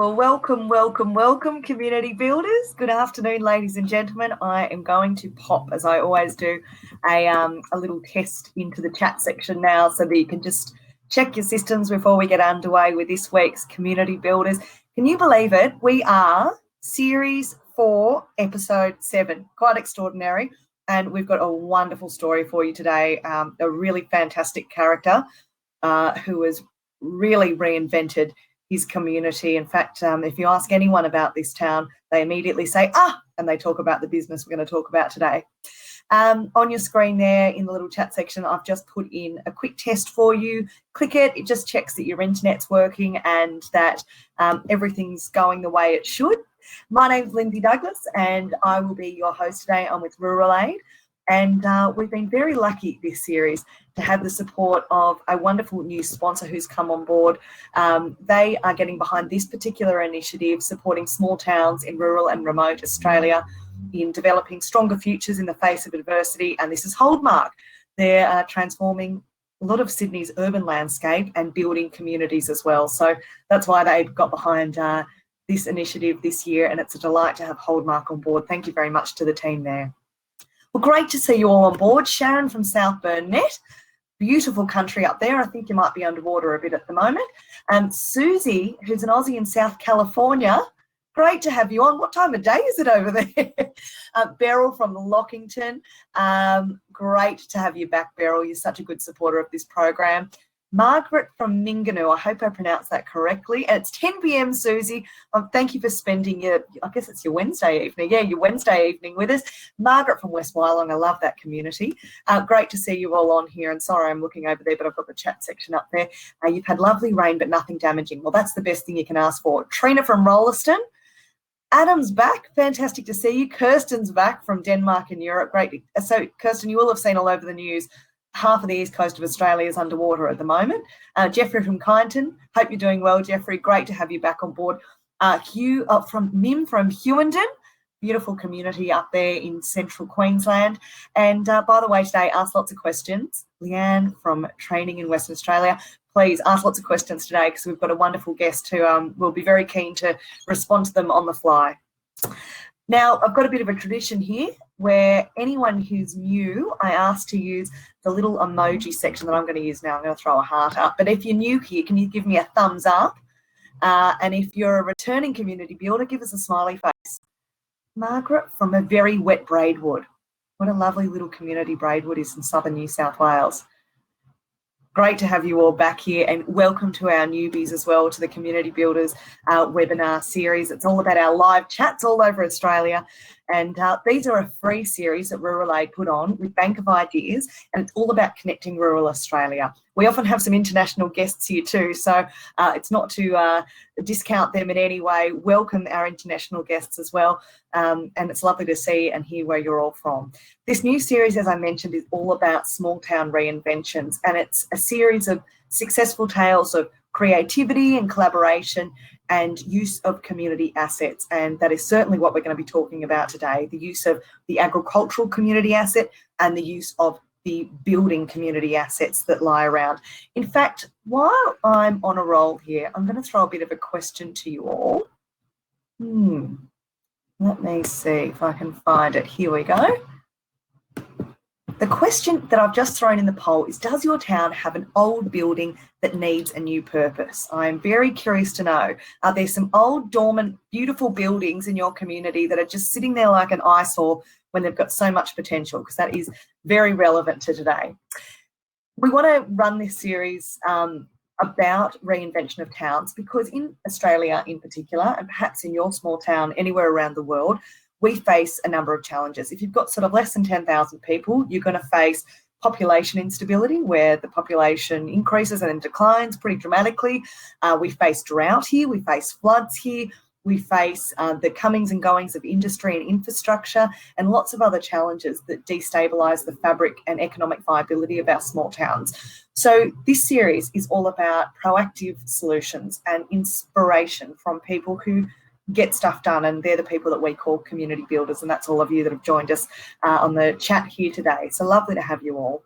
Well, welcome, community builders. Good afternoon, ladies and gentlemen. I am going to pop, as I always do, a little test into the chat section now so that you can just check your systems before we get underway with this week's Community Builders. Can you believe it? We are Series 4, Episode 7. Quite extraordinary. And we've got a wonderful story for you today. A really fantastic character who has really reinvented his community. In fact, if you ask anyone about this town, they immediately say, and they talk about the business we're going to talk about today. On your screen there in the little chat section, I've just put in a quick test for you. Click it. It just checks that your internet's working and that everything's going the way it should. My name's Lindsay Douglas and I will be your host today. I'm with Rural Aid. And we've been very lucky this series to have the support of a wonderful new sponsor who's come on board. They are getting behind this particular initiative, supporting small towns in rural and remote Australia in developing stronger futures in the face of adversity. And this is Holdmark. They're transforming a lot of Sydney's urban landscape and building communities as well. So that's why they got behind this initiative this year. And it's a delight to have Holdmark on board. Thank you very much to the team there. Well, great to see you all on board. Sharon from South Burnett, beautiful country up there. I think you might be underwater a bit at the moment. Susie, who's an Aussie in South California, great to have you on. What time of day is it over there? Beryl from Lockington, great to have you back, Beryl. You're such a good supporter of this program. Margaret from Minganoo, I hope I pronounced that correctly. And it's 10 p.m, Susie. Thank you for spending your, I guess it's your Wednesday evening. Yeah, your Wednesday evening with us. Margaret from West Wyalong, I love that community. Great to see you all on here. And sorry, I'm looking over there, but I've got the chat section up there. You've had lovely rain, but nothing damaging. Well, that's the best thing you can ask for. Trina from Rollaston. Adam's back. Fantastic to see you. Kirsten's back from Denmark and Europe. Great. So, Kirsten, you will have seen all over the news half of the east coast of Australia is underwater at the moment. Jeffrey from Kyneton, hope you're doing well, Jeffrey. Great to have you back on board. Hugh from Mim from Hewenden, beautiful community up there in central Queensland. And by the way, today, ask lots of questions. Leanne from Training in Western Australia, please ask lots of questions today because we've got a wonderful guest who will be very keen to respond to them on the fly. Now, I've got a bit of a tradition here where anyone who's new, I ask to use the little emoji section that I'm going to use now. I'm going to throw a heart up. But if you're new here, can you give me a thumbs up? And if you're a returning community builder, give us a smiley face. Margaret from a very wet Braidwood. What a lovely little community Braidwood is in southern New South Wales. Great to have you all back here and welcome to our newbies as well to the Community Builders webinar series. It's all about our live chats all over Australia. And these are a free series that Rural Aid put on with Bank of Ideas, and it's all about connecting rural Australia. We often have some international guests here too, so it's not to discount them in any way. Welcome our international guests as well, and it's lovely to see and hear where you're all from. This new series, as I mentioned, is all about small town reinventions, and it's a series of successful tales of creativity and collaboration and use of community assets. And that is certainly what we're going to be talking about today, the use of the agricultural community asset and the use of the building community assets that lie around. In fact, while I'm on a roll here, I'm going to throw a bit of a question to you all. Let me see if I can find it. Here we go. The question that I've just thrown in the poll is, does your town have an old building that needs a new purpose? I'm very curious to know, are there some old, dormant, beautiful buildings in your community that are just sitting there like an eyesore when they've got so much potential? Because that is very relevant to today. We want to run this series about reinvention of towns because in Australia in particular, and perhaps in your small town anywhere around the world, we face a number of challenges. If you've got sort of less than 10,000 people, you're going to face population instability where the population increases and then declines pretty dramatically. We face drought here, we face floods here, we face the comings and goings of industry and infrastructure and lots of other challenges that destabilise the fabric and economic viability of our small towns. So this series is all about proactive solutions and inspiration from people who get stuff done, and they're the people that we call community builders, and that's all of you that have joined us on the chat here today. So lovely to have you all.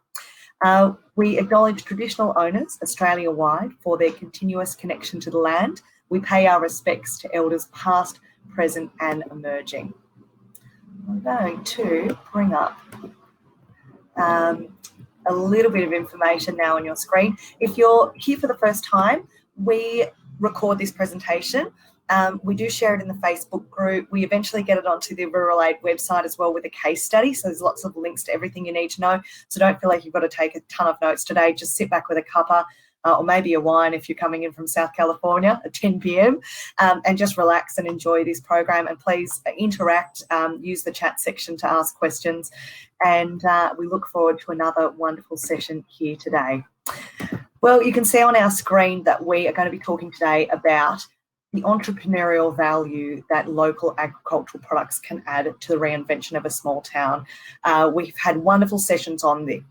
We acknowledge traditional owners Australia-wide for their continuous connection to the land, We pay our respects to elders past, present and emerging. I'm going to bring up a little bit of information now on your screen. If you're here for the first time, we record this presentation. We do share it in the Facebook group. We eventually get it onto the Rural Aid website as well with a case study. So there's lots of links to everything you need to know. So don't feel like you've got to take a ton of notes today. Just sit back with a cuppa or maybe a wine if you're coming in from South California at 10 p.m. And just relax and enjoy this program. And please interact, use the chat section to ask questions. And we look forward to another wonderful session here today. Well, you can see on our screen that we are going to be talking today about the entrepreneurial value that local agricultural products can add to the reinvention of a small town. We've had wonderful sessions on the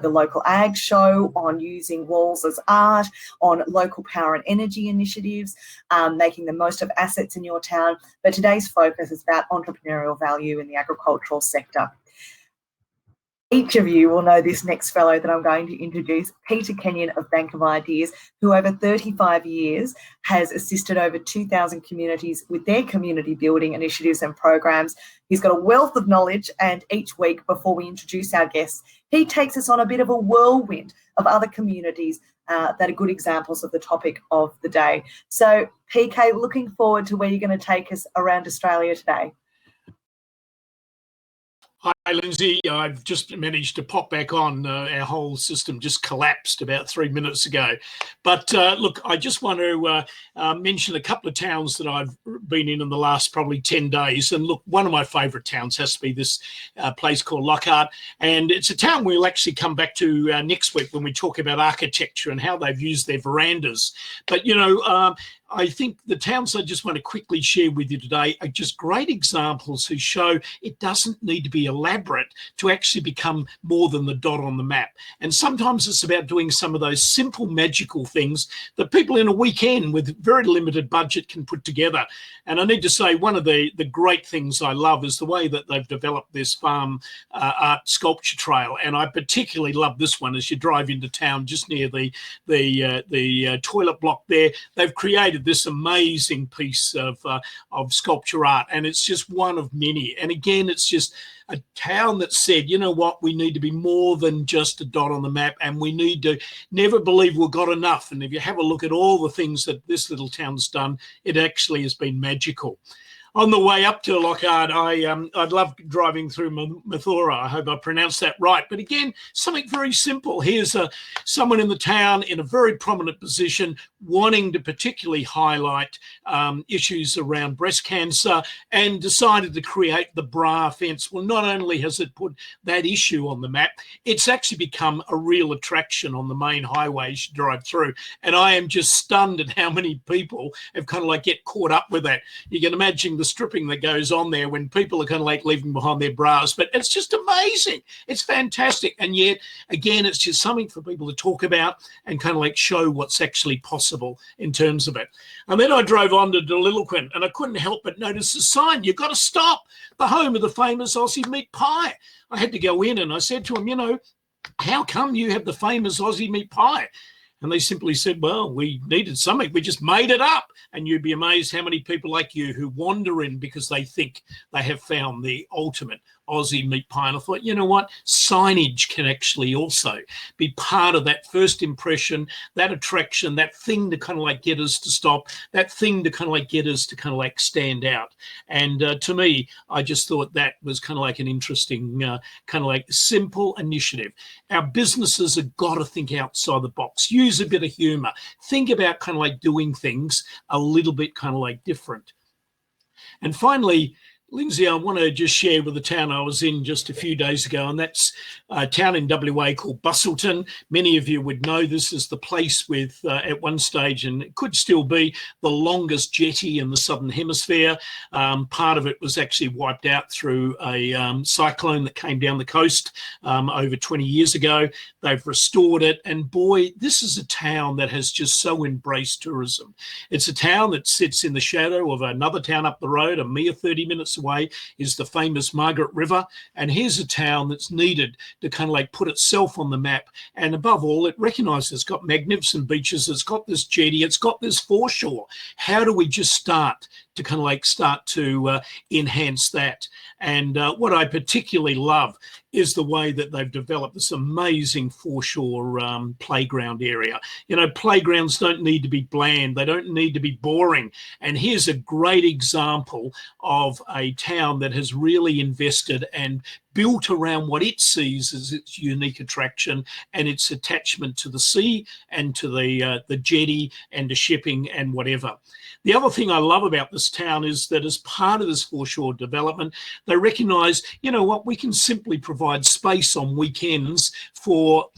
local ag show, on using walls as art, on local power and energy initiatives, making the most of assets in your town. But today's focus is about entrepreneurial value in the agricultural sector. Each of you will know this next fellow that I'm going to introduce, Peter Kenyon of Bank of Ideas, who over 35 years has assisted over 2,000 communities with their community building initiatives and programs. He's got a wealth of knowledge, and each week before we introduce our guests, he takes us on a bit of a whirlwind of other communities that are good examples of the topic of the day. So PK, looking forward to where you're going to take us around Australia today. Hi, Lindsay. I've just managed to pop back on. Our whole system just collapsed about 3 minutes ago. But look, I just want to mention a couple of towns that I've been in the last probably 10 days. And look, one of my favourite towns has to be this place called Lockhart. And it's a town we'll actually come back to next week when we talk about architecture and how they've used their verandas. But, you know, I think the towns I just want to quickly share with you today are just great examples who show it doesn't need to be elaborate to actually become more than the dot on the map. And sometimes it's about doing some of those simple magical things that people in a weekend with very limited budget can put together. And I need to say one of the great things I love is the way that they've developed this farm art sculpture trail. And I particularly love this one as you drive into town just near the toilet block there. They've created this amazing piece of sculpture art, and it's just one of many. And again, it's just a town that said, you know what, we need to be more than just a dot on the map, and we need to never believe we've got enough. And if you have a look at all the things that this little town's done, it actually has been magical. On the way up to Lockhart, I'd love driving through Mathura. I hope I pronounced that right. But again, something very simple. Here's someone in the town in a very prominent position wanting to particularly highlight issues around breast cancer and decided to create the bra fence. Well, not only has it put that issue on the map, it's actually become a real attraction on the main highways you drive through. And I am just stunned at how many people have kind of like get caught up with that. You can imagine the stripping that goes on there when people are kind of like leaving behind their bras, but it's just amazing. It's fantastic. And yet again, it's just something for people to talk about and kind of like show what's actually possible in terms of it. And then I drove on to Lillooquin and I couldn't help but notice the sign, you've got to stop, the home of the famous Aussie meat pie. I had to go in and I said to him, you know, how come you have the famous Aussie meat pie? And they simply said, well, we needed something. We just made it up. And you'd be amazed how many people like you who wander in because they think they have found the ultimate Aussie meat pie. And I thought, you know what? Signage can actually also be part of that first impression, that attraction, that thing to kind of like get us to stop, that thing to kind of like get us to kind of like stand out. And to me, I just thought that was kind of like an interesting, kind of like simple initiative. Our businesses have got to think outside the box, use a bit of humor, think about kind of like doing things a little bit kind of like different. And finally, Lindsay, I want to just share with the town I was in just a few days ago, and that's a town in WA called Busselton. Many of you would know this is the place with, at one stage, and it could still be, the longest jetty in the Southern Hemisphere. Part of it was actually wiped out through a cyclone that came down the coast over 20 years ago. They've restored it, and boy, this is a town that has just so embraced tourism. It's a town that sits in the shadow of another town up the road, a mere 30 minutes away is the famous Margaret River. And here's a town that's needed to kind of like put itself on the map. And above all, it recognises it's got magnificent beaches, it's got this jetty, it's got this foreshore. How do we just start to enhance that? And what I particularly love is the way that they've developed this amazing foreshore playground area. You know, playgrounds don't need to be bland. They don't need to be boring. And here's a great example of a town that has really invested and built around what it sees as its unique attraction and its attachment to the sea and to the jetty and to shipping and whatever. The other thing I love about this town is that as part of this foreshore development, they recognise, you know what, we can simply provide space on weekends for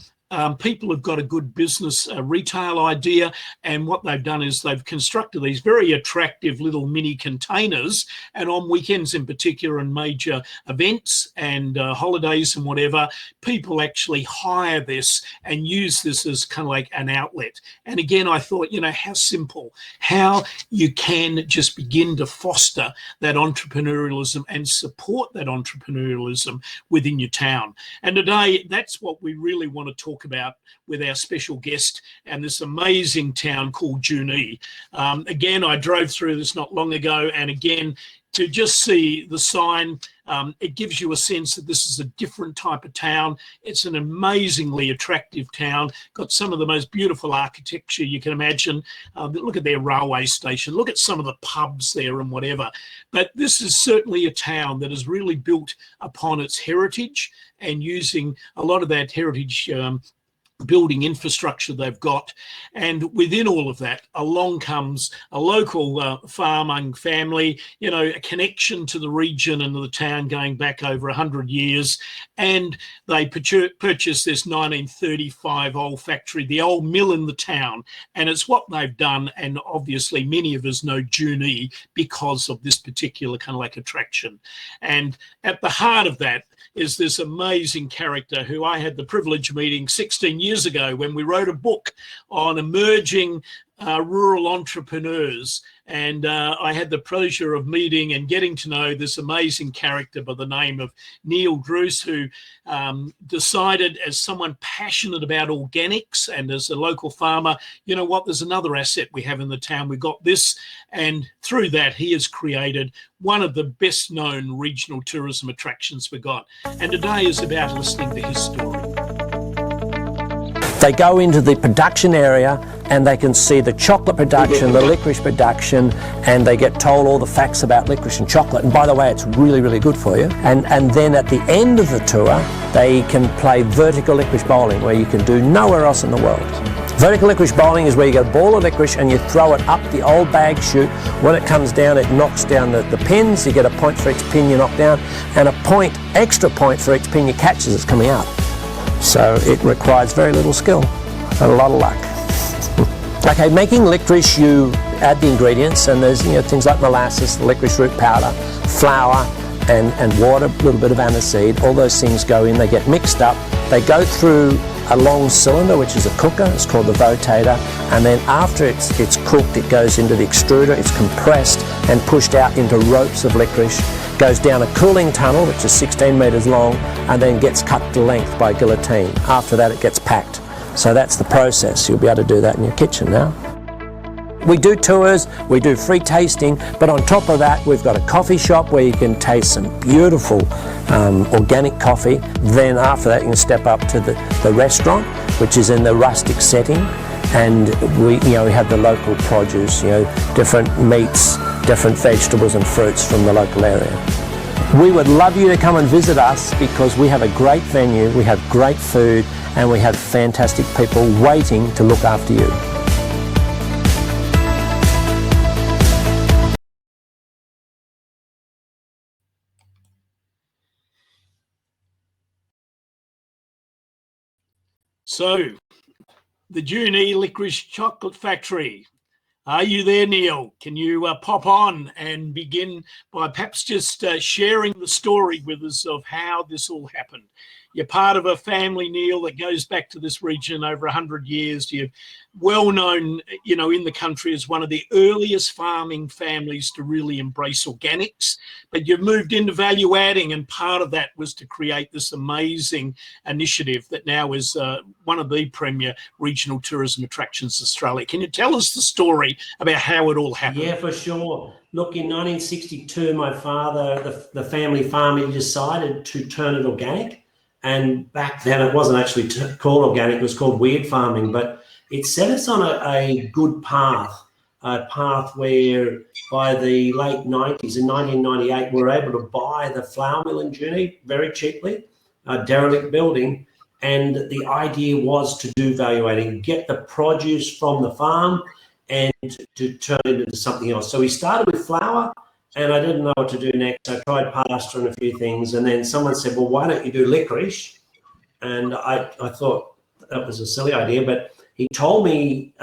people who've got a good business retail idea, and what they've done is they've constructed these very attractive little mini containers, and on weekends in particular and major events and holidays and whatever, people actually hire this and use this as kind of like an outlet. And again, I thought, you know, how simple, how you can just begin to foster that entrepreneurialism and support that entrepreneurialism within your town. And today, that's what we really want to talk about with our special guest and this amazing town called Junee. Again, I drove through this not long ago, and again, to just see the sign, it gives you a sense that this is a different type of town. It's an amazingly attractive town, got some of the most beautiful architecture you can imagine. Look at their railway station, look at some of the pubs there and whatever. But this is certainly a town that is really built upon its heritage and using a lot of that heritage building infrastructure they've got. And within all of that, along comes a local farming family, you know, a connection to the region and the town going back over 100 years. And they purchased this 1935 old factory, the old mill in the town. And it's what they've done. And obviously many of us know Junee because of this particular kind of like attraction. And at the heart of that is this amazing character who I had the privilege of meeting 16 years ago when we wrote a book on emerging rural entrepreneurs. And I had the pleasure of meeting and getting to know this amazing character by the name of Druce, who decided, as someone passionate about organics and as a local farmer, you know what, there's another asset we have in the town. We've got this. And through that, he has created one of the best known regional tourism attractions we've got. And today is about listening to his story. They go into the production area and they can see the chocolate production, the licorice production, and they get told all the facts about licorice and chocolate. And by the way, it's really, really good for you. And then at the end of the tour, they can play vertical licorice bowling, where you can do nowhere else in the world. Vertical licorice bowling is where you get a ball of licorice and you throw it up the old bag chute. When it comes down, it knocks down the pins. You get a point for each pin you knock down, and a extra point for each pin you catch as it's coming out. So it requires very little skill and a lot of luck. Okay, making licorice, you add the ingredients, and there's, you know, things like molasses, licorice root powder, flour, and water, a little bit of aniseed. All those things go in, they get mixed up. They go through a long cylinder, which is a cooker. It's called the votator. And then after it's cooked, it goes into the extruder. It's compressed and pushed out into ropes of licorice. Goes down a cooling tunnel, which is 16 metres long, and then gets cut to length by guillotine. After that, it gets packed. So that's the process. You'll be able to do that in your kitchen now. We do tours, we do free tasting, but on top of that, we've got a coffee shop where you can taste some beautiful organic coffee. Then after that, you can step up to the restaurant, which is in the rustic setting, and we have the local produce, different meats, different vegetables and fruits from the local area. We would love you to come and visit us because we have a great venue, we have great food, and we have fantastic people waiting to look after you. So, the Junee Licorice Chocolate Factory. Are you there, Neil? Can you pop on and begin by perhaps just sharing the story with us of how this all happened? You're part of a family, Neil, that goes back to this region over 100 years. You're well known, you know, in the country as one of the earliest farming families to really embrace organics. But you've moved into value adding, and part of that was to create this amazing initiative that now is one of the premier regional tourism attractions in Australia. Can you tell us the story about how it all happened? Yeah, for sure. Look, in 1962, my father, the family farm, he decided to turn it organic. And back then it wasn't actually called organic, it was called weird farming, but it set us on a good path, a path where by the late 90s, in 1998, we were able to buy the flour mill in Junee very cheaply, a derelict building. And the idea was to do value adding, get the produce from the farm and to turn it into something else. So we started with flour, and I didn't know what to do next. I tried pasta and a few things, and then someone said, well, why don't you do licorice? And I thought that was a silly idea, but he told me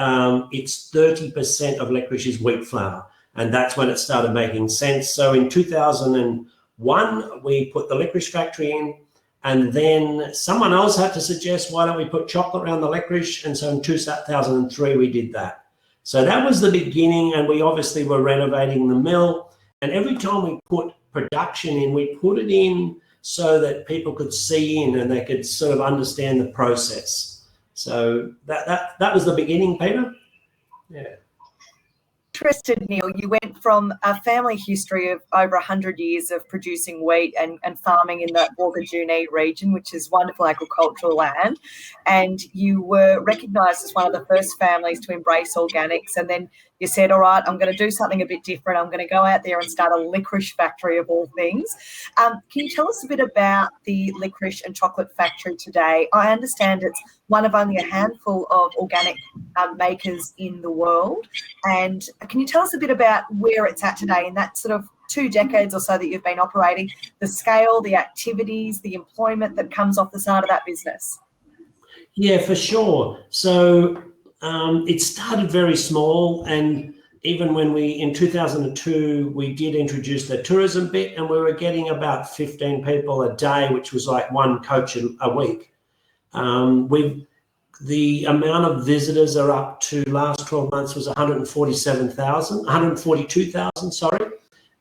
it's 30% of licorice is wheat flour, and that's when it started making sense. So in 2001, we put the licorice factory in, and then someone else had to suggest, why don't we put chocolate around the licorice? And so in 2003, we did that. So that was the beginning, and we obviously were renovating the mill. And every time we put production in, we put it in so that people could see in and they could sort of understand the process. So that was the beginning, Peter. Yeah. Interested, Neil, you went from a family history of over 100 years of producing wheat and farming in the Junee region, which is wonderful agricultural land, and you were recognised as one of the first families to embrace organics, and then you said, all right, I'm going to do something a bit different. I'm going to go out there and start a licorice factory of all things. Can you tell us a bit about the licorice and chocolate factory today? I understand it's one of only a handful of organic makers in the world. And can you tell us a bit about where it's at today in that sort of 2 decades or so that you've been operating, the scale, the activities, the employment that comes off the side of that business? Yeah, for sure. So it started very small, and even when in 2002, we did introduce the tourism bit, and we were getting about 15 people a day, which was like one coach a week. The amount of visitors are up to last 12 months was 142,000, sorry.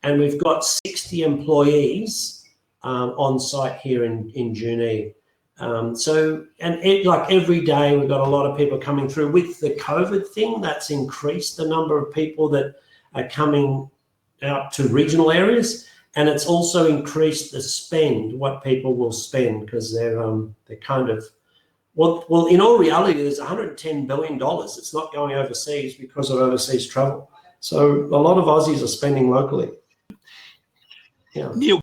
And we've got 60 employees on site here in Junee. Like every day, we've got a lot of people coming through. With the COVID thing, that's increased the number of people that are coming out to regional areas, and it's also increased the spend, what people will spend, because they're kind of, well, in all reality, there's $110 billion. It's not going overseas because of overseas travel. So a lot of Aussies are spending locally. Yeah. Neil,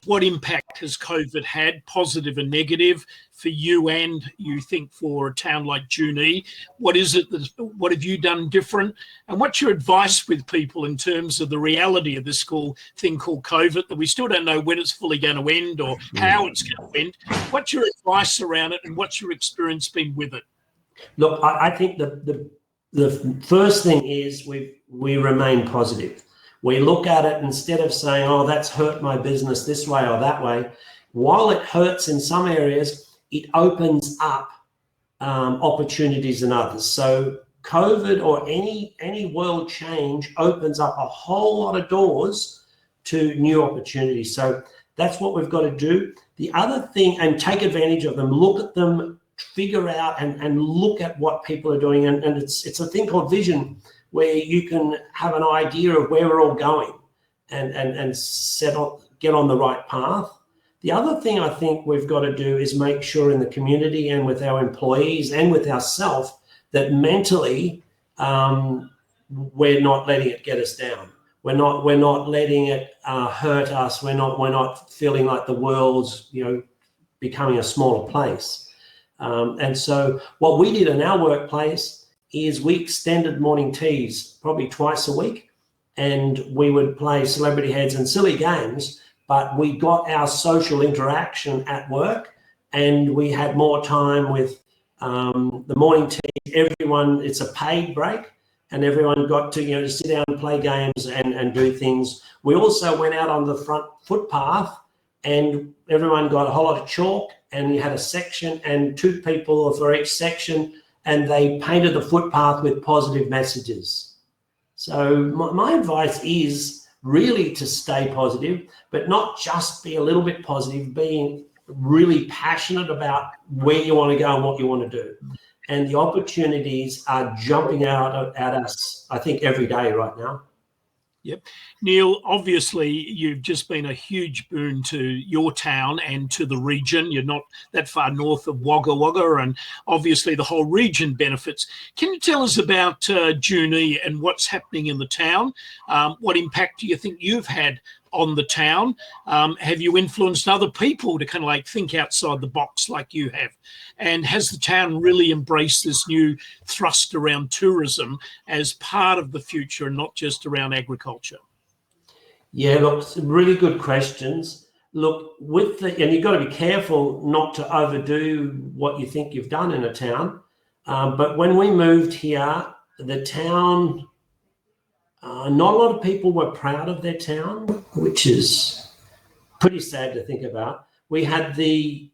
what impact has COVID had, positive and negative, for you and you think for a town like Junee? What have you done different? And what's your advice with people in terms of the reality of this thing called COVID, that we still don't know when it's fully going to end or how it's going to end? What's your advice around it, and what's your experience been with it? Look, I think the first thing is we remain positive. We look at it, instead of saying, oh, that's hurt my business this way or that way. While it hurts in some areas, it opens up opportunities in others. So COVID or any world change opens up a whole lot of doors to new opportunities. So that's what we've got to do. The other thing, and take advantage of them, look at them, figure out and look at what people are doing. And it's a thing called vision, where you can have an idea of where we're all going and get on the right path. The other thing I think we've got to do is make sure in the community and with our employees and with ourselves that mentally we're not letting it get us down. We're not letting it hurt us. We're not feeling like the world's becoming a smaller place. And so what we did in our workplace is we extended morning teas probably twice a week, and we would play celebrity heads and silly games, but we got our social interaction at work, and we had more time with the morning tea. Everyone, it's a paid break, and everyone got to sit down and play games and do things. We also went out on the front footpath and everyone got a whole lot of chalk, and you had a section and 2 people for each section, and they painted the footpath with positive messages. So my advice is really to stay positive, but not just be a little bit positive, being really passionate about where you want to go and what you want to do. And the opportunities are jumping out at us, I think, every day right now. Yep. Neil, obviously you've just been a huge boon to your town and to the region. You're not that far north of Wagga Wagga, and obviously the whole region benefits. Can you tell us about Junee and what's happening in the town? What impact do you think you've had on the town? Have you influenced other people to kind of like think outside the box like you have? And has the town really embraced this new thrust around tourism as part of the future and not just around agriculture? Yeah, look, some really good questions. Look, and you've got to be careful not to overdo what you think you've done in a town. But when we moved here, the town, not a lot of people were proud of their town, which is pretty sad to think about. We had the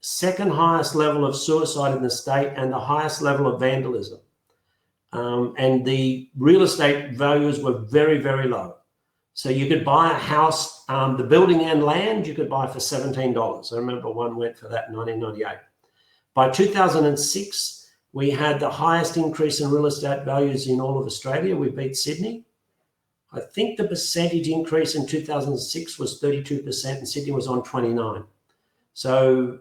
second highest level of suicide in the state and the highest level of vandalism. And the real estate values were very, very low. So you could buy a house, the building and land, you could buy for $17. I remember one went for that in 1998. By 2006, we had the highest increase in real estate values in all of Australia. We beat Sydney. I think the percentage increase in 2006 was 32% and Sydney was on 29%. So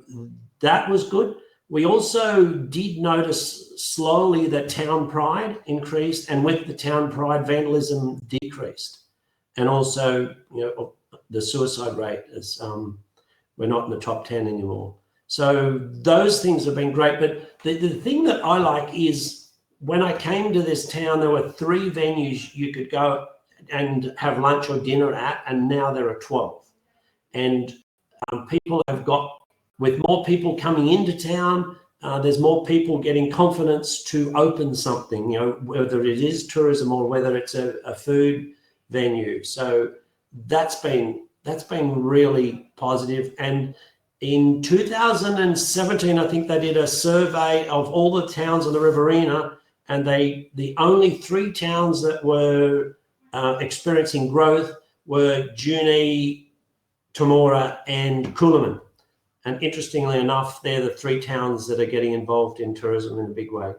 that was good. We also did notice slowly that town pride increased, and with the town pride, vandalism decreased. And also, the suicide rate is, we're not in the top 10 anymore. So those things have been great. But the thing that I like is when I came to this town, there were 3 venues you could go and have lunch or dinner at, and now there are 12. And people have got, with more people coming into town, there's more people getting confidence to open something, whether it is tourism or whether it's a food venue. So that's been really positive. And in 2017, I think they did a survey of all the towns in the Riverina, and the only 3 towns that were experiencing growth were Junee, Temora, and Coolaman. And interestingly enough, they're the 3 towns that are getting involved in tourism in a big way.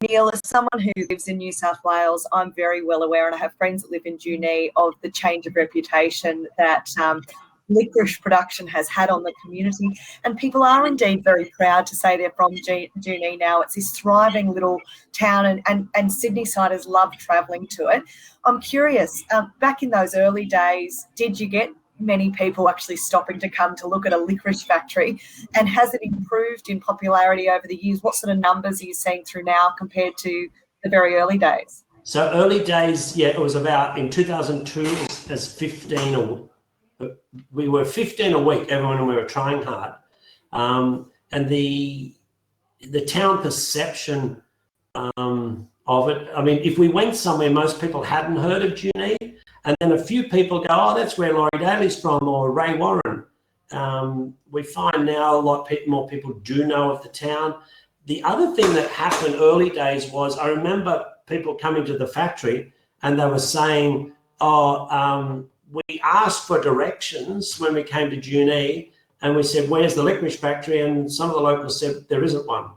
Neil, as someone who lives in New South Wales, I'm very well aware, and I have friends that live in Junee, of the change of reputation that licorice production has had on the community. And people are indeed very proud to say they're from Junee now. It's this thriving little town, and Sydney siders love travelling to it. I'm curious, back in those early days, did you get many people actually stopping to come to look at a licorice factory? And has it improved in popularity over the years? What sort of numbers are you seeing through now compared to the very early days? So early days, yeah, it was about, in 2002, as 15, we were 15 a week, everyone, and we were trying hard. And the town perception of it, I mean, if we went somewhere, most people hadn't heard of Junee, and then a few people go, oh, that's where Laurie Daly's from, or Ray Warren. We find now a lot more people do know of the town. The other thing that happened early days was, I remember people coming to the factory and they were saying, we asked for directions when we came to Junee, and we said, where's the licorice factory? And some of the locals said, there isn't one.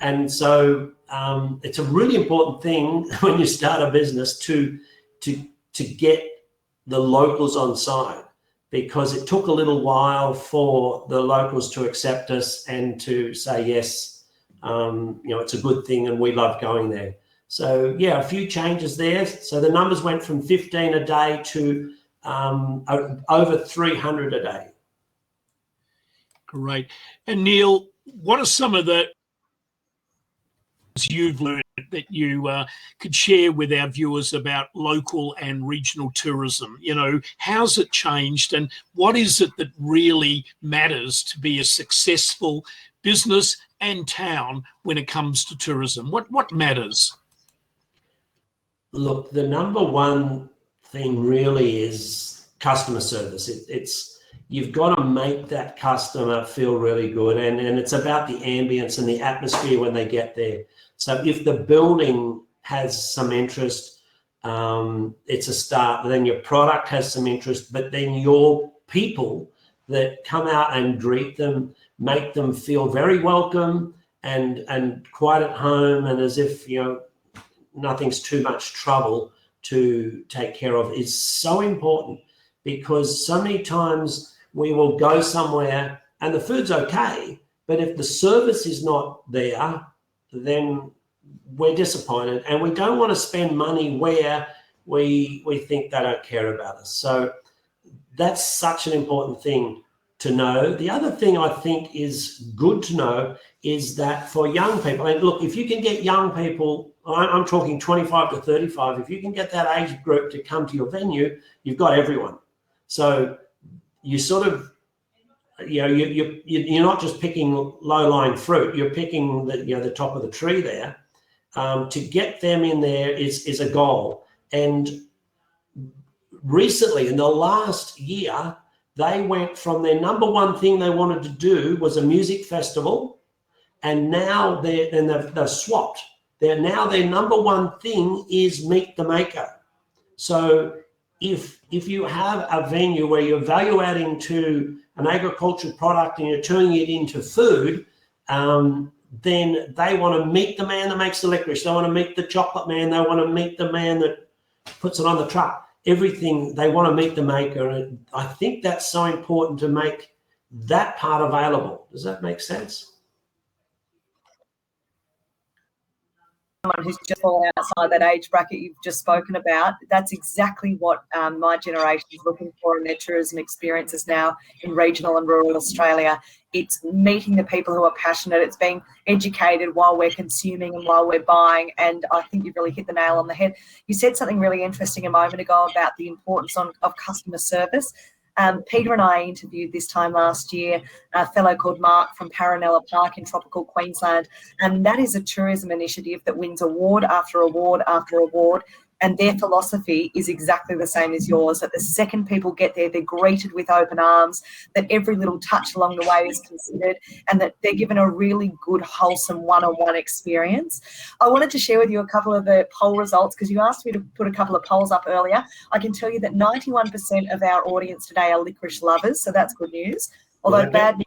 And so it's a really important thing when you start a business to get the locals on side, because it took a little while for the locals to accept us and to say, yes, it's a good thing and we love going there. So yeah, a few changes there. So the numbers went from 15 a day to over 300 a day. Great. And Neil, what are some of the you've learned that you could share with our viewers about local and regional tourism? How's it changed, and what is it that really matters to be a successful business and town when it comes to tourism? What matters? Look, the number one thing really is customer service. You've got to make that customer feel really good, and it's about the ambience and the atmosphere when they get there. So if the building has some interest, it's a start. Then your product has some interest, but then your people that come out and greet them, make them feel very welcome and quite at home, and as if, you know, nothing's too much trouble to take care of, is so important. Because so many times we will go somewhere and the food's okay, but if the service is not there, then we're disappointed, and we don't want to spend money where we think they don't care about us. So that's such an important thing to know. The other thing I think is good to know is that for young people, and look, if you can get young people, I'm talking 25 to 35, if you can get that age group to come to your venue, you've got everyone. So you sort of, you know, you're not just picking low-lying fruit, you're picking the top of the tree there. To get them in there is a goal. And recently, in the last year, they went from their number one thing they wanted to do was a music festival, and now they've swapped. Their number one thing is Meet the Maker. So if you have a venue where you're value adding to an agricultural product and you're turning it into food, then they want to meet the man that makes the licorice. They want to meet the chocolate man. They want to meet the man that puts it on the truck. Everything, they want to meet the maker. And I think that's so important to make that part available. Does that make sense? Someone who's just fallen outside that age bracket you've just spoken about, that's exactly what my generation is looking for in their tourism experiences now in regional and rural Australia. It's meeting the people who are passionate. It's being educated while we're consuming and while we're buying. And I think you've really hit the nail on the head. You said something really interesting a moment ago about the importance of customer service. Peter and I interviewed this time last year a fellow called Mark from Paranella Park in tropical Queensland, and that is a tourism initiative that wins award after award after award. And their philosophy is exactly the same as yours, that the second people get there, they're greeted with open arms, that every little touch along the way is considered, and that they're given a really good, wholesome one-on-one experience. I wanted to share with you a couple of the poll results because you asked me to put a couple of polls up earlier. I can tell you that 91% of our audience today are licorice lovers, so that's good news. Although bad news,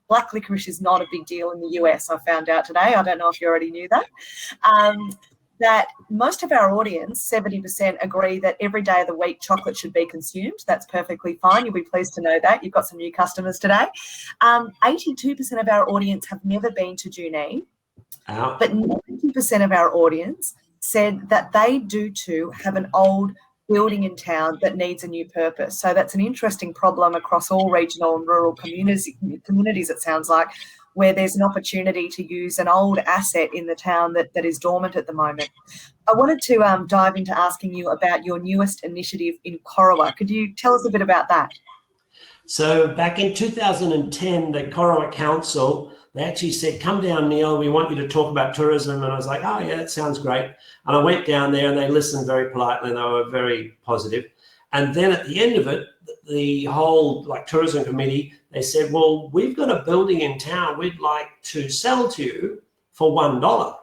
black licorice is not a big deal in the US, I found out today. I don't know if you already knew that. That most of our audience, 70%, agree that every day of the week chocolate should be consumed. That's perfectly fine. You'll be pleased to know that. You've got some new customers today. 82% of our audience have never been to Junee, but 90% of our audience said that they do too have an old building in town that needs a new purpose. So that's an interesting problem across all regional and rural communities, it sounds like, where there's an opportunity to use an old asset in the town that is dormant at the moment. I wanted to dive into asking you about your newest initiative in Corowa. Could you tell us a bit about that? So back in 2010, the Corowa Council, they actually said, come down, Neil, we want you to talk about tourism. And I was like, oh, yeah, that sounds great. And I went down there and they listened very politely and they were very positive. And then at the end of it, the whole tourism committee, they said, well, we've got a building in town we'd like to sell to you for $1.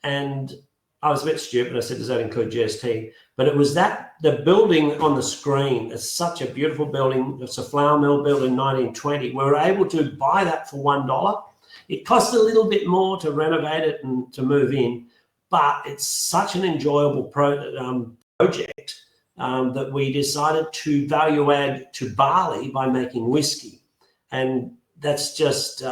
And I was a bit stupid. I said, does that include GST? But it was the building on the screen is such a beautiful building. It's a flour mill built in 1920. We were able to buy that for $1. It cost a little bit more to renovate it and to move in, but it's such an enjoyable project that we decided to value add to barley by making whiskey. And that's just,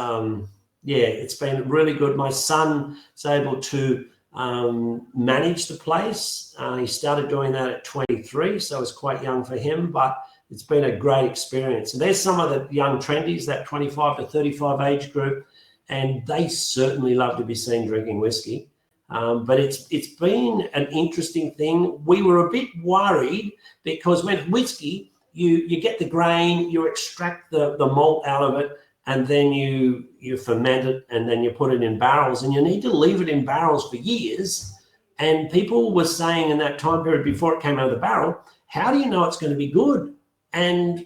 it's been really good. My son is able to manage the place. He started doing that at 23, so it's quite young for him, but it's been a great experience. And there's some of the young trendies, that 25 to 35 age group, and they certainly love to be seen drinking whiskey. But it's been an interesting thing. We were a bit worried because with whiskey, you get the grain, you extract the malt out of it, and then you ferment it, and then you put it in barrels, and you need to leave it in barrels for years. And people were saying in that time period before it came out of the barrel, how do you know it's going to be good? And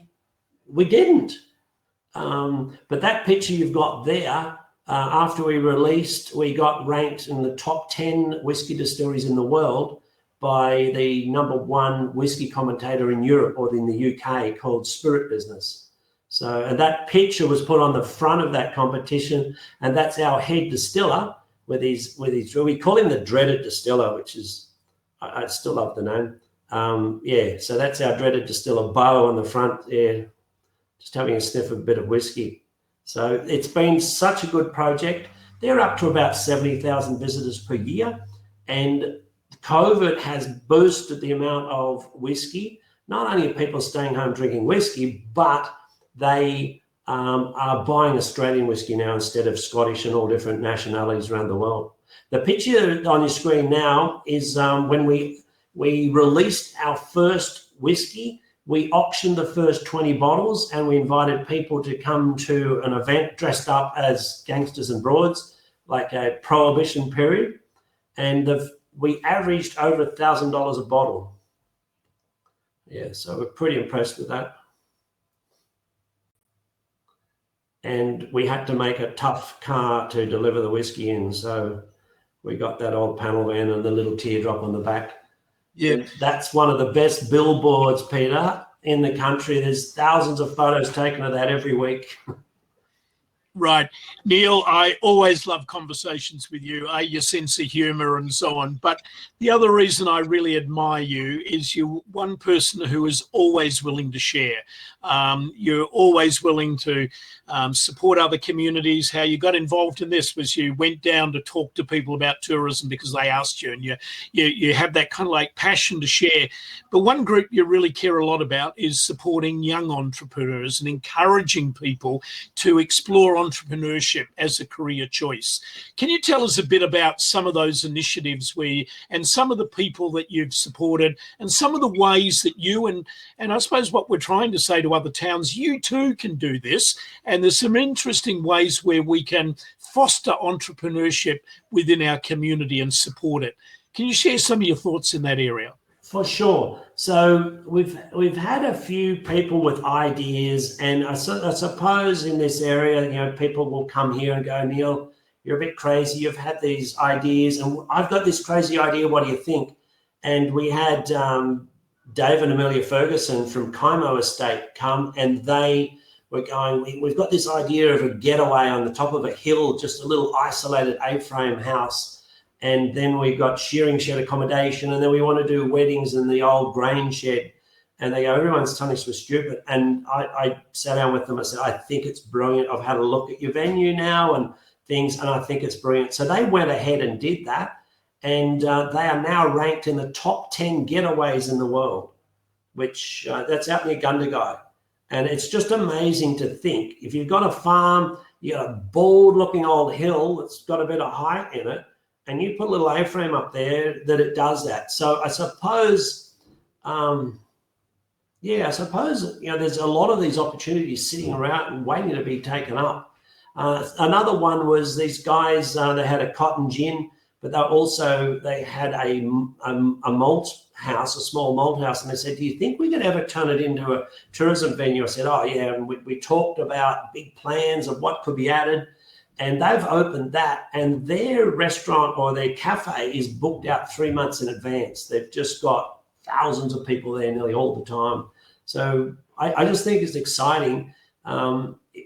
we didn't. But that picture you've got there, after we released, we got ranked in the top 10 whiskey distilleries in the world by the #1 whiskey commentator in Europe or in the UK called Spirit Business. So, and that picture was put on the front of that competition, and that's our head distiller with his, we call him the dreaded distiller, which is, I still love the name. Yeah, so that's our dreaded distiller, Bo, on the front there, just having a sniff of a bit of whiskey. So it's been such a good project. They're up to about 70,000 visitors per year, and COVID has boosted the amount of whiskey. Not only are people staying home drinking whiskey, but they are buying Australian whiskey now instead of Scottish and all different nationalities around the world. The picture on your screen now is when we released our first whiskey. We auctioned the first 20 bottles, and we invited people to come to an event dressed up as gangsters and broads, like a prohibition period. And we averaged over $1,000 a bottle. Yeah, so we're pretty impressed with that. And we had to make a tough car to deliver the whiskey in. So we got that old panel van and the little teardrop on the back. Yeah, that's one of the best billboards, Peter, in the country. There's thousands of photos taken of that every week. Right. Neil, I always love conversations with you, your sense of humour and so on. But the other reason I really admire you is you're one person who is always willing to share. You're always willing to support other communities. How you got involved in this was you went down to talk to people about tourism because they asked you, and you have that kind of like passion to share. But one group you really care a lot about is supporting young entrepreneurs and encouraging people to explore entrepreneurship as a career choice. Can you tell us a bit about some of those initiatives and some of the people that you've supported and some of the ways that you and I suppose what we're trying to say to other towns, you too can do this, and there's some interesting ways where we can foster entrepreneurship within our community and support it. Can you share some of your thoughts in that area? For sure. So we've had a few people with ideas, and I suppose in this area, people will come here and go, Neil, you're a bit crazy. You've had these ideas, and I've got this crazy idea. What do you think? And we had Dave and Amelia Ferguson from Kaimo Estate come, and they were going, we've got this idea of a getaway on the top of a hill, just a little isolated A-frame house. And then we've got shearing shed accommodation, and then we want to do weddings in the old grain shed. And they go, everyone's telling us we're stupid. And I sat down with them. I said, I think it's brilliant. I've had a look at your venue now and things, and I think it's brilliant. So they went ahead and did that. And they are now ranked in the top 10 getaways in the world, which that's out near Gundagai. And it's just amazing to think, if you've got a farm, you got a bald looking old hill that's got a bit of height in it, and you put a little A-frame up there, that it does that. So I suppose, there's a lot of these opportunities sitting around and waiting to be taken up. Another one was these guys, they had a cotton gin, but they had a malt house, a small malt house, and they said, do you think we could ever turn it into a tourism venue? I said, oh yeah, and we talked about big plans of what could be added. And they've opened that, and their restaurant or their cafe is booked out 3 months in advance. They've just got thousands of people there nearly all the time. So I just think it's exciting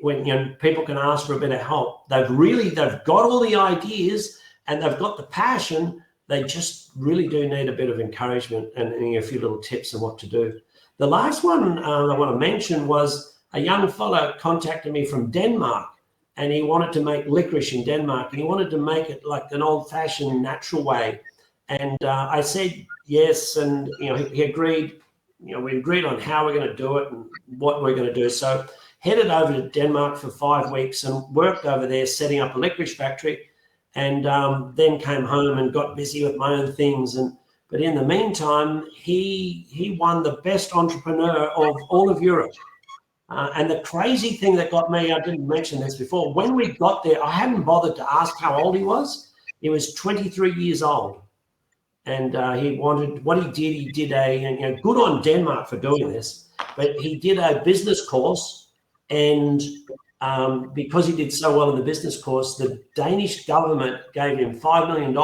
when people can ask for a bit of help. They've got all the ideas and they've got the passion. They just really do need a bit of encouragement and a few little tips on what to do. The last one I want to mention was a young fellow contacted me from Denmark. And he wanted to make licorice in Denmark, and he wanted to make it like an old-fashioned natural way. And I said yes, and he agreed. We agreed on how we're going to do it and what we're going to do. So headed over to Denmark for 5 weeks and worked over there setting up a licorice factory, and then came home and got busy with my own things. But in the meantime, he won the best entrepreneur of all of Europe. And the crazy thing that got me, I didn't mention this before, when we got there, I hadn't bothered to ask how old he was. He was 23 years old. and he did a, good on Denmark for doing this, but he did a business course, and because he did so well in the business course, the Danish government gave him $5 million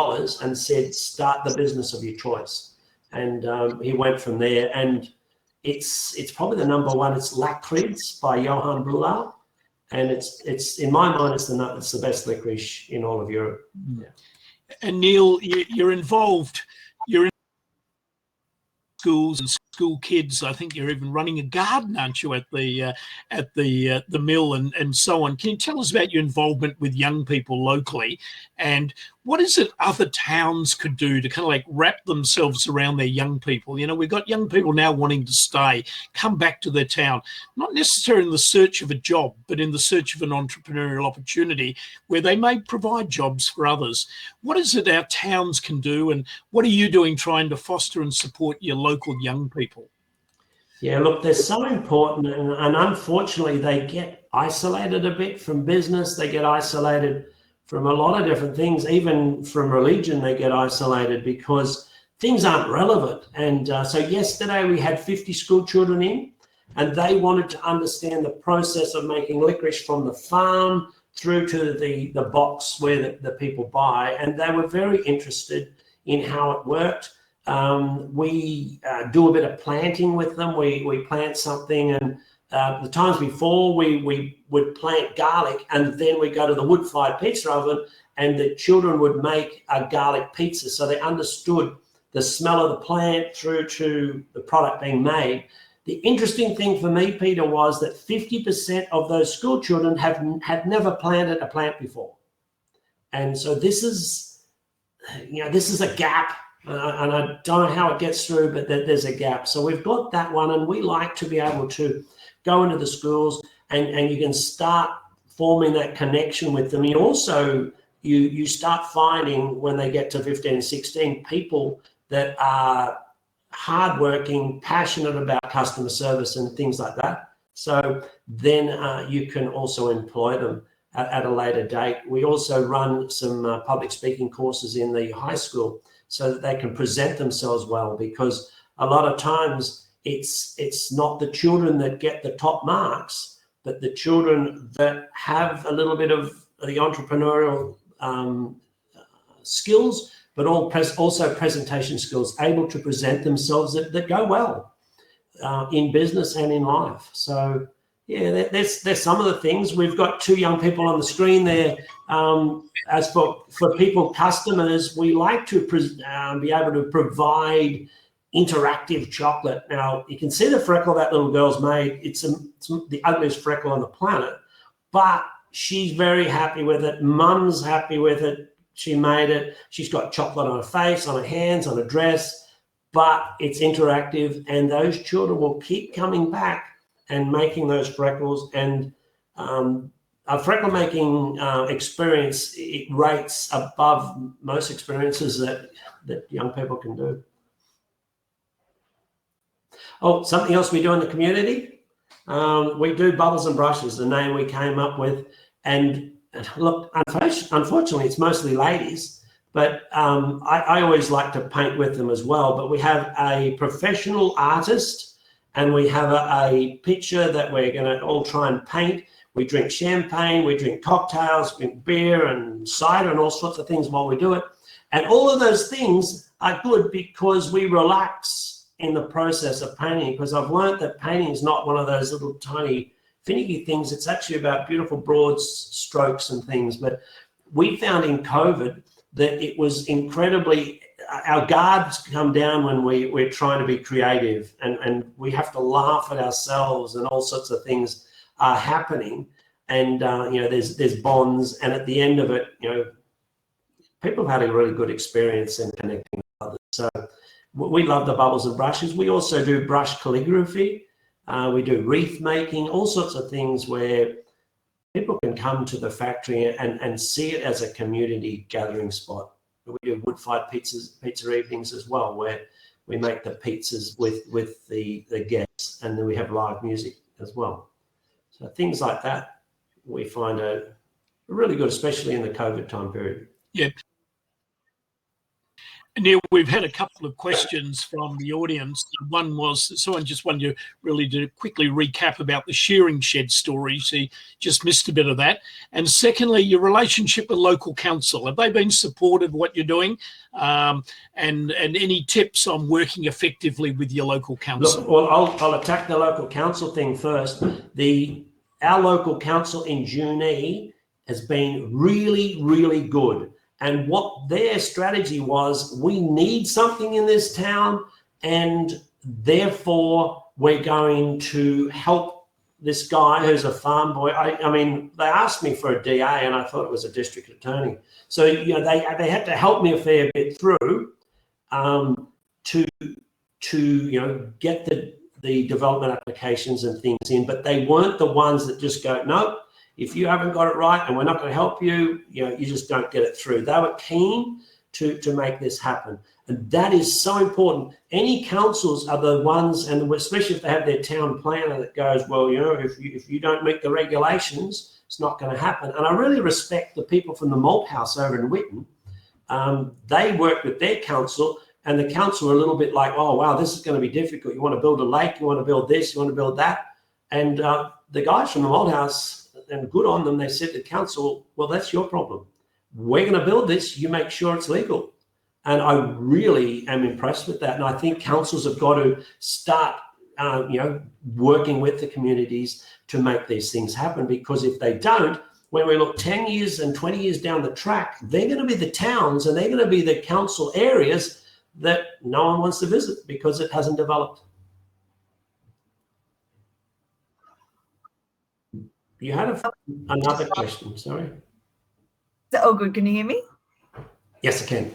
and said, start the business of your choice. And he went from there, and it's probably the number one. It's Licorice by Johan Brulau, and it's in my mind, it's the best licorice in all of Europe. Yeah. And Neil, you're involved. You're in schools and school kids. I think you're even running a garden, aren't you, at the mill and so on. Can you tell us about your involvement with young people locally, and what is it other towns could do to kind of like wrap themselves around their young people? You know, we've got young people now wanting to stay, come back to their town, not necessarily in the search of a job, but in the search of an entrepreneurial opportunity where they may provide jobs for others. What is it our towns can do, and what are you doing trying to foster and support your local young people? Yeah, look, they're so important, and unfortunately they get isolated a bit from business. They get isolated from a lot of different things, even from religion. They get isolated because things aren't relevant. And so yesterday we had 50 school children in, and they wanted to understand the process of making licorice from the farm through to the box where the people buy, and they were very interested in how it worked. We do a bit of planting with them. We plant something, and the times before we would plant garlic, and then we go to the wood-fired pizza oven, and the children would make a garlic pizza. So they understood the smell of the plant through to the product being made. The interesting thing for me, Peter, was that 50% of those school children had never planted a plant before. And so this is a gap. And I don't know how it gets through, but there's a gap. So we've got that one, and we like to be able to go into the schools, and you can start forming that connection with them. You also, you start finding when they get to 15 and 16, people that are hardworking, passionate about customer service and things like that. So then you can also employ them at a later date. We also run some public speaking courses in the high school, so that they can present themselves well, because a lot of times it's not the children that get the top marks, but the children that have a little bit of the entrepreneurial skills, but also presentation skills, able to present themselves that go well in business and in life. So yeah, there's some of the things. We've got two young people on the screen there. As for people, customers, we like to be able to provide interactive chocolate. Now, you can see the freckle that little girl's made. It's the ugliest freckle on the planet, but she's very happy with it. Mum's happy with it. She made it. She's got chocolate on her face, on her hands, on her dress, but it's interactive, and those children will keep coming back and making those freckles. And a freckle making experience, it rates above most experiences that young people can do. Oh, something else we do in the community, we do bubbles and brushes, the name we came up with. And look, unfortunately, it's mostly ladies, but I always like to paint with them as well. But we have a professional artist, and we have a picture that we're going to all try and paint. We drink champagne, we drink cocktails, we drink beer and cider and all sorts of things while we do it. And all of those things are good because we relax in the process of painting, because I've learned that painting is not one of those little tiny finicky things. It's actually about beautiful broad strokes and things. But we found in COVID that it was incredibly, our guards come down when we're trying to be creative, and we have to laugh at ourselves, and all sorts of things are happening. And there's bonds, and at the end of it, people have had a really good experience in connecting with others. So we love the bubbles and brushes. We also do brush calligraphy. We do wreath making, all sorts of things where people can come to the factory and see it as a community gathering spot. We do wood-fired pizza evenings as well, where we make the pizzas with the guests, and then we have live music as well. So things like that we find are really good, especially in the COVID time period. Yeah. Neil, we've had a couple of questions from the audience. One was that someone just wanted you really to quickly recap about the shearing shed story. So you just missed a bit of that. And secondly, your relationship with local council. Have they been supportive of what you're doing? And any tips on working effectively with your local council? Look, well, I'll attack the local council thing first. Our local council in Junee has been really, really good. And what their strategy was, we need something in this town, and therefore we're going to help this guy who's a farm boy. I mean, they asked me for a DA, and I thought it was a district attorney. So, you know, they had to help me a fair bit through to you know, get the development applications and things in, but they weren't the ones that just go, nope. If you haven't got it right and we're not going to help you, you know, you just don't get it through. They were keen to make this happen. And that is so important. Any councils are the ones, and especially if they have their town planner that goes, well, you know, if you don't meet the regulations, it's not going to happen. And I really respect the people from the Malt House over in Whitten. They worked with their council, and the council were a little bit like, oh, wow, this is going to be difficult. You want to build a lake, you want to build this, you want to build that. And the guys from the Malt House, and good on them, they said to council, well, that's your problem. We're going to build this. You make sure it's legal. And I really am impressed with that. And I think councils have got to start, you know, working with the communities to make these things happen, because if they don't, when we look 10 years and 20 years down the track, they're going to be the towns and they're going to be the council areas that no one wants to visit because it hasn't developed. You had another question, sorry. Oh, good. Can you hear me? Yes, I can.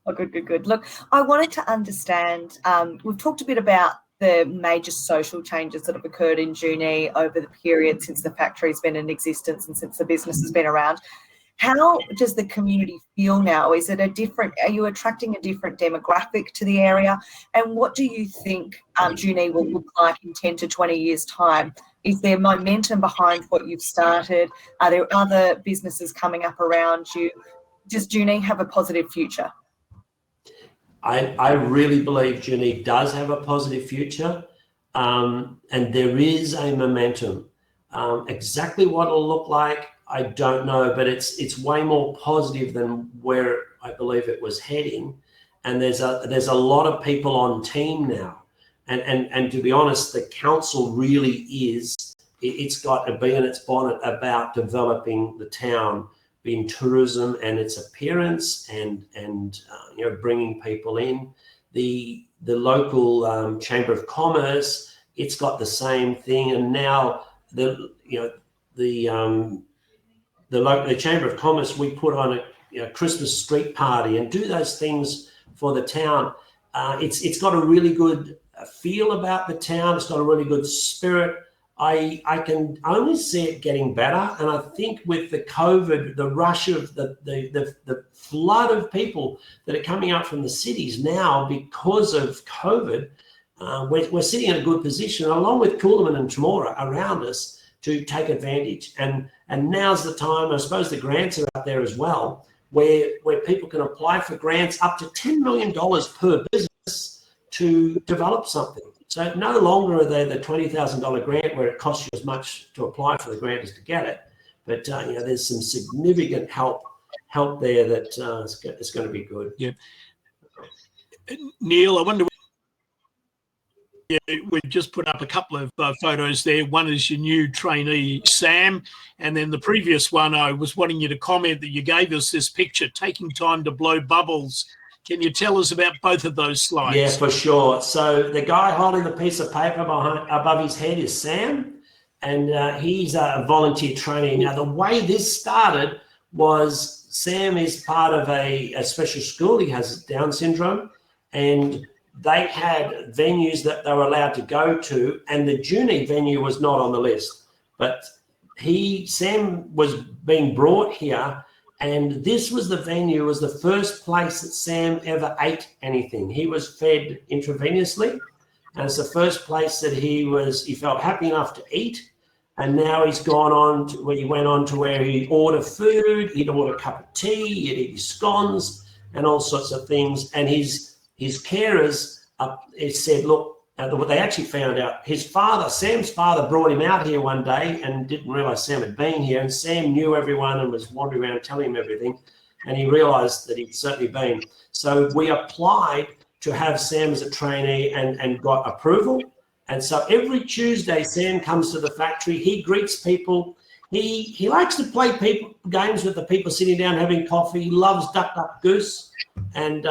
Oh, good. Look, I wanted to understand, we've talked a bit about the major social changes that have occurred in Junee over the period since the factory's been in existence and since the business has been around. How does the community feel now? Is it are you attracting a different demographic to the area? And what do you think Junee will look like in 10 to 20 years' time? Is there momentum behind what you've started? Are there other businesses coming up around you? Does Junee have a positive future? I really believe Junee does have a positive future, and there is a momentum. Exactly what it'll look like, I don't know, but it's way more positive than where I believe it was heading. And there's a lot of people on team now. And to be honest, the council really it's got a bee in its bonnet about developing the town in tourism and its appearance and you know, bringing people in. The local Chamber of Commerce, it's got the same thing. And now the Chamber of Commerce, we put on a Christmas street party and do those things for the town. It's got a really good feel about the town. It's got a really good spirit. I can only see it getting better. And I think with the COVID, the rush of the flood of people that are coming out from the cities now because of COVID, we're sitting in a good position, along with Coolman and Temora around us, to take advantage. And now's the time. I suppose the grants are out there as well, where people can apply for grants up to $10 million per business to develop something. So no longer are they the $20,000 grant where it costs you as much to apply for the grant as to get it. But you know, there's some significant help there that it's going to be good. Yeah. Neil, I wonder. Yeah, we've just put up a couple of photos there. One is your new trainee, Sam, and then the previous one, I was wanting you to comment that you gave us this picture, taking time to blow bubbles. Can you tell us about both of those slides? Yeah, for sure. So the guy holding the piece of paper above his head is Sam, and he's a volunteer trainee. Now, the way this started was Sam is part of a special school. He has Down syndrome, and they had venues that they were allowed to go to, and the Junee venue was not on the list. But Sam was being brought here, and this was the venue, was the first place that Sam ever ate anything. He was fed intravenously, and it's the first place that he felt happy enough to eat. And now he's gone on to where he went on to where he'd order food, he'd order a cup of tea, he'd eat his scones, and all sorts of things. And his carers said, look, what they actually found out, his father, Sam's father, brought him out here one day and didn't realise Sam had been here. And Sam knew everyone and was wandering around telling him everything. And he realised that he'd certainly been. So we applied to have Sam as a trainee and got approval. And so every Tuesday, Sam comes to the factory. He greets people. He likes to play games with the people sitting down having coffee. He loves Duck, Duck, Goose. And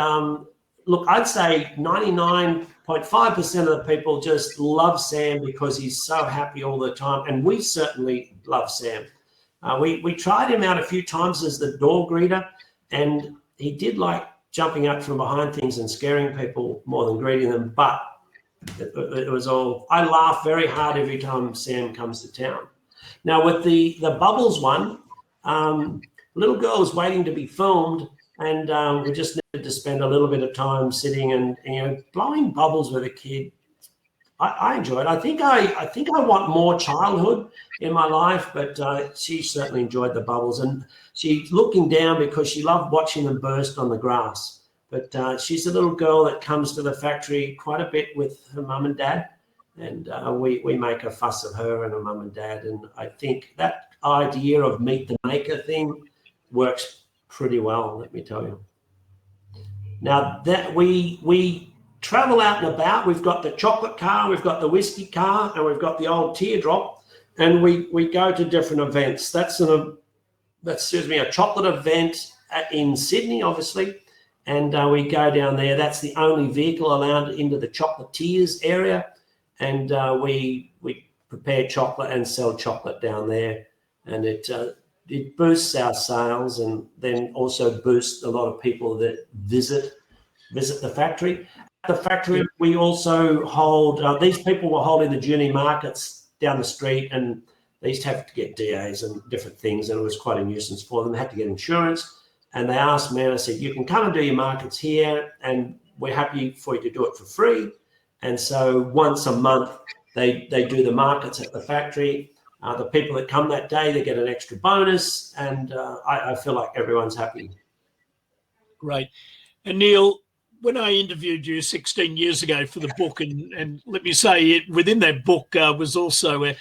look, I'd say 99.5% of the people just love Sam because he's so happy all the time. And we certainly love Sam. We tried him out a few times as the door greeter, and he did like jumping up from behind things and scaring people more than greeting them. But it was all, I laugh very hard every time Sam comes to town. Now with the bubbles one, little girl was waiting to be filmed, and we just needed to spend a little bit of time sitting and blowing bubbles with a kid. I enjoyed it. I think I want more childhood in my life, but she certainly enjoyed the bubbles, and she's looking down because she loved watching them burst on the grass. But she's a little girl that comes to the factory quite a bit with her mum and dad, and we make a fuss of her and her mum and dad. And I think that idea of meet the maker thing works pretty well, let me tell you. Now that we travel out and about, we've got the chocolate car, we've got the whiskey car, and we've got the old teardrop, and we go to different events. That's a chocolate event in Sydney, obviously, and we go down there. That's the only vehicle allowed into the chocolatiers area, and we prepare chocolate and sell chocolate down there, and it boosts our sales, and then also boosts a lot of people that visit the factory. At the factory, we also hold, these people were holding the Junee markets down the street, and they used to have to get DAs and different things, and it was quite a nuisance for them. They had to get insurance, and they asked me, and I said, you can come and do your markets here, and we're happy for you to do it for free. And so once a month, they do the markets at the factory. The people that come that day, they get an extra bonus, and I feel like everyone's happy. Great. And Neil, when I interviewed you 16 years ago for the book, and let me say, within that book was also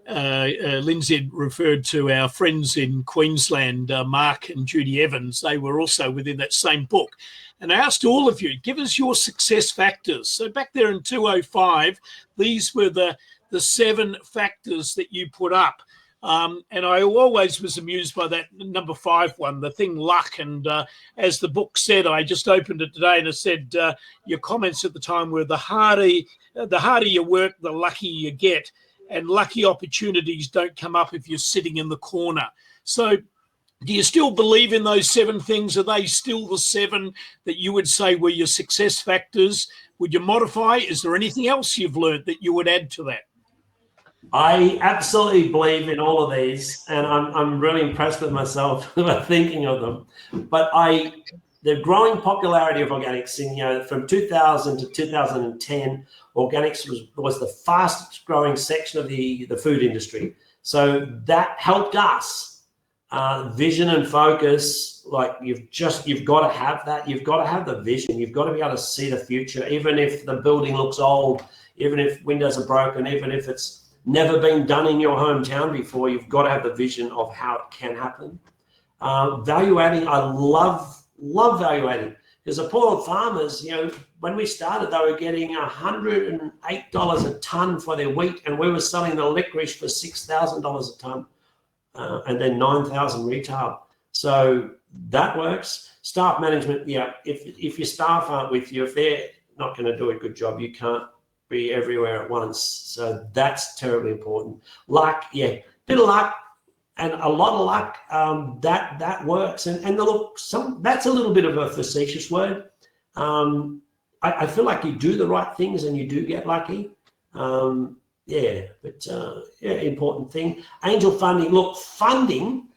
Lindsay referred to our friends in Queensland, Mark and Judy Evans. They were also within that same book. And I asked all of you, give us your success factors. So back there in 2005, these were the 7 factors that you put up. And I always was amused by that number 5 one, the thing luck. And as the book said, I just opened it today and it said your comments at the time were the harder you work, the luckier you get. And lucky opportunities don't come up if you're sitting in the corner. So do you still believe in those 7 things? Are they still the 7 that you would say were your success factors? Would you modify? Is there anything else you've learned that you would add to that? I absolutely believe in all of these, and I'm really impressed with myself for thinking of them. But the growing popularity of organics from 2000 to 2010, organics was the fastest growing section of the food industry. So that helped us. Vision and focus, like you've got to have that. You've got to have the vision. You've got to be able to see the future, even if the building looks old, even if windows are broken, even if it's never been done in your hometown before. You've got to have the vision of how it can happen. Value adding, I love value adding, because the poor farmers, when we started, they were getting $108 a ton for their wheat, and we were selling the licorice for $6,000 a ton, and then $9,000 retail. So that works. Staff management, if your staff aren't with you, if they're not going to do a good job, you can't be everywhere at once. So that's terribly important. Luck, bit of luck and a lot of luck, that works. And look, that's a little bit of a facetious word. I feel like you do the right things and you do get lucky. Important thing. Angel funding. Look, funding,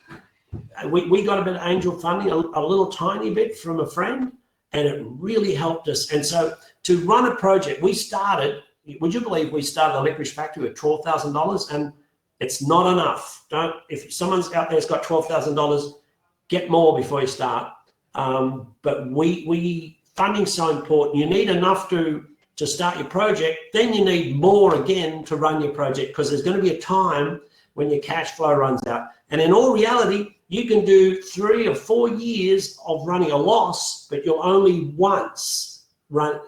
we got a bit of angel funding, a little tiny bit from a friend, and it really helped us. And so to run a project, we started, would you believe we started the licorice factory with $12,000, and it's not enough. If someone's out there's got $12,000, get more before you start. But funding's so important. You need enough to start your project, then you need more again to run your project, because there's going to be a time when your cash flow runs out. And in all reality, you can do 3 or 4 years of running a loss, but you'll only once run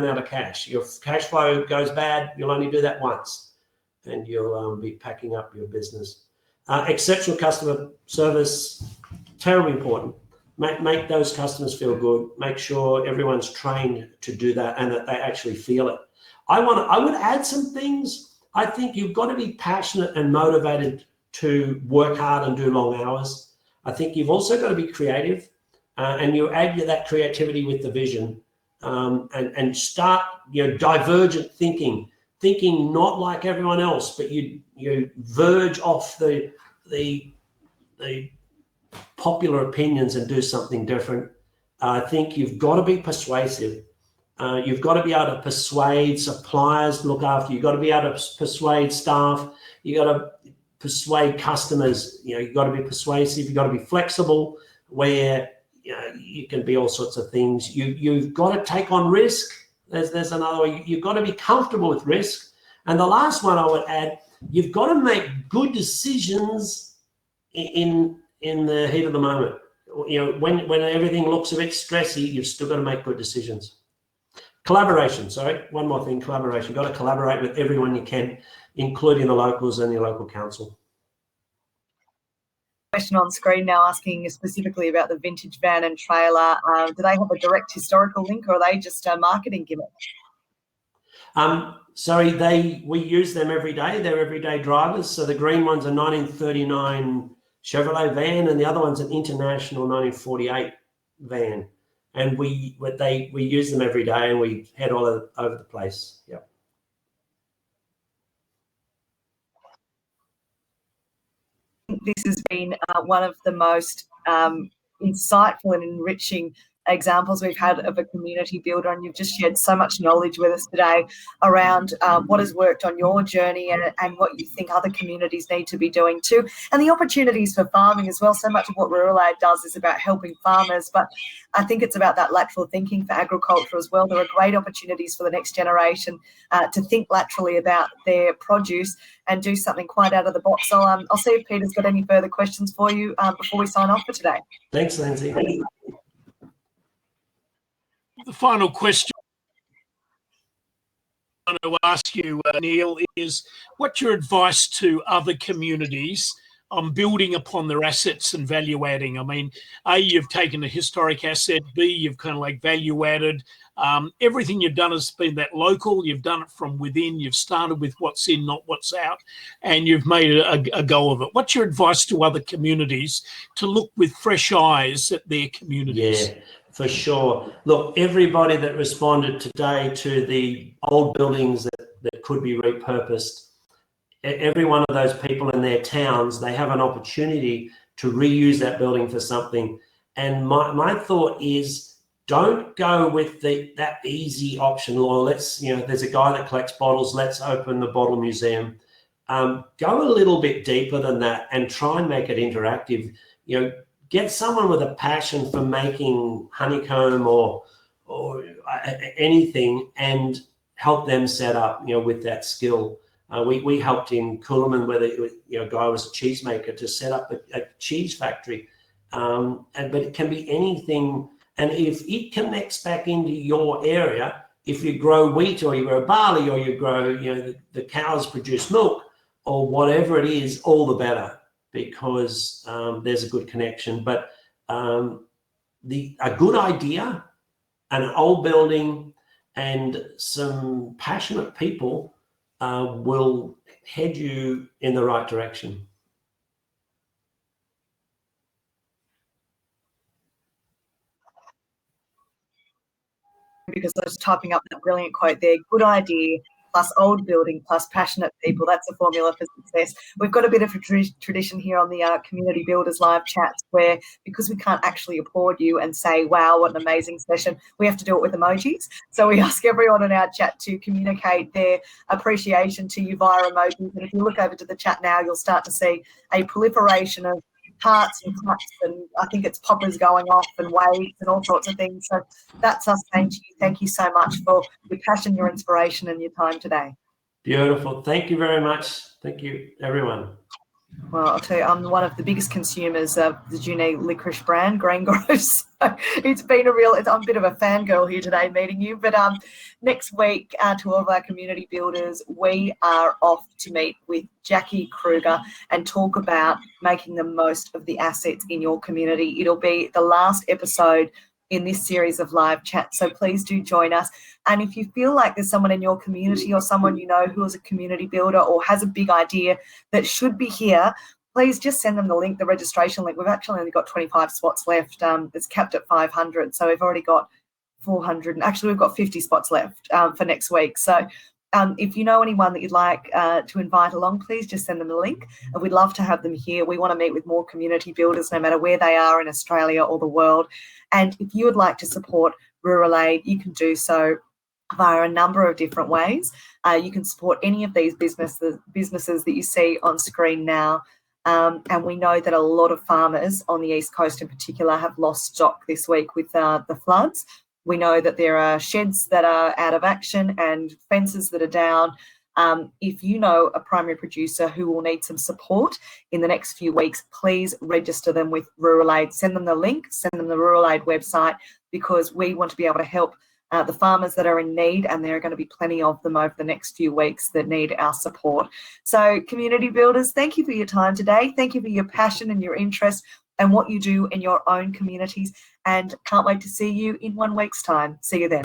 out of cash. Your cash flow goes bad, you'll only do that once, and you'll be packing up your business. Exceptional customer service, terribly important. Make those customers feel good. Make sure everyone's trained to do that and that they actually feel it. I would add some things. I think you've got to be passionate and motivated to work hard and do long hours. I think you've also got to be creative, and you add that creativity with the vision, and start divergent thinking not like everyone else, but you verge off the popular opinions and do something different. I think you've got to be persuasive. You've got to be able to persuade suppliers to look after you. You've got to be able to persuade staff. You've got to persuade customers. You've got to be persuasive. You've got to be flexible, where you can be all sorts of things. You've got to take on risk. There's another way. You've got to be comfortable with risk. And the last one I would add, you've got to make good decisions in the heat of the moment. When everything looks a bit stressy, you've still got to make good decisions. Collaboration, one more thing, collaboration. You've got to collaborate with everyone you can, including the locals and your local council. Question on screen now asking specifically about the vintage van and trailer. Do they have a direct historical link, or are they just a marketing gimmick? We use them every day. They're everyday drivers. So the green one's a 1939 Chevrolet van, and the other one's an International 1948 van. And we use them every day, and we head all over the place. Yep. This has been one of the most insightful and enriching examples we've had of a community builder, and you've just shared so much knowledge with us today around what has worked on your journey and what you think other communities need to be doing too, and the opportunities for farming as well. So much of what Rural Aid does is about helping farmers, but I think it's about that lateral thinking for agriculture as well. There are great opportunities for the next generation to think laterally about their produce and do something quite out of the box. So I'll see if Peter's got any further questions for you before we sign off for today. Thanks, Lindsay. The final question I want to ask you, Neil, is what's your advice to other communities on building upon their assets and value adding? I mean, A, you've taken a historic asset. B, you've kind of like value added. Everything you've done has been that local. You've done it from within. You've started with what's in, not what's out, and you've made a go of it. What's your advice to other communities to look with fresh eyes at their communities? Yeah, for sure. Look, everybody that responded today to the old buildings that could be repurposed, every one of those people in their towns, they have an opportunity to reuse that building for something. And my thought is, don't go with that easy option. Or there's a guy that collects bottles, let's open the bottle museum. Go a little bit deeper than that and try and make it interactive. Get someone with a passion for making honeycomb or anything, and help them set up, with that skill. We helped in Coolaman, where a guy was a cheesemaker, to set up a cheese factory. But it can be anything. And if it connects back into your area, if you grow wheat or you grow barley or you grow, the cows produce milk or whatever it is, all the better, because there's a good connection. But a good idea, an old building, and some passionate people will head you in the right direction. Because I was typing up that brilliant quote there. Good idea plus old building plus passionate people. That's a formula for success. We've got a bit of a tradition here on the Community Builders live chats where, because we can't actually applaud you and say, wow, what an amazing session, we have to do it with emojis. So we ask everyone in our chat to communicate their appreciation to you via emojis. And if you look over to the chat now, you'll start to see a proliferation of hearts and claps, and I think it's poppers going off and waves and all sorts of things. So that's us saying to you, thank you so much for your passion, your inspiration, and your time today. Beautiful. Thank you very much. Thank you, everyone. Well, I'll tell you, I'm one of the biggest consumers of the Junee licorice brand, Green Groves. So it's been I'm a bit of a fangirl here today meeting you. But next week, to all of our community builders, we are off to meet with Jackie Kruger and talk about making the most of the assets in your community. It'll be the last episode in this series of live chats, so please do join us. And if you feel like there's someone in your community or someone you know who is a community builder or has a big idea that should be here, please just send them the link, the registration link. We've actually only got 25 spots left. It's capped at 500, so we've already got 400, and actually we've got 50 spots left for next week. So if you know anyone that you'd like to invite along, please just send them the link. And we'd love to have them here. We want to meet with more community builders, no matter where they are in Australia or the world. And if you would like to support Rural Aid, you can do so via a number of different ways. You can support any of these businesses that you see on screen now. And we know that a lot of farmers on the East Coast in particular have lost stock this week with the floods. We know that there are sheds that are out of action and fences that are down. If you know a primary producer who will need some support in the next few weeks, please register them with Rural Aid. Send them the link, send them the Rural Aid website, because we want to be able to help the farmers that are in need, and there are going to be plenty of them over the next few weeks that need our support. So community builders, thank you for your time today. Thank you for your passion and your interest and what you do in your own communities, and can't wait to see you in 1 week's time. See you then.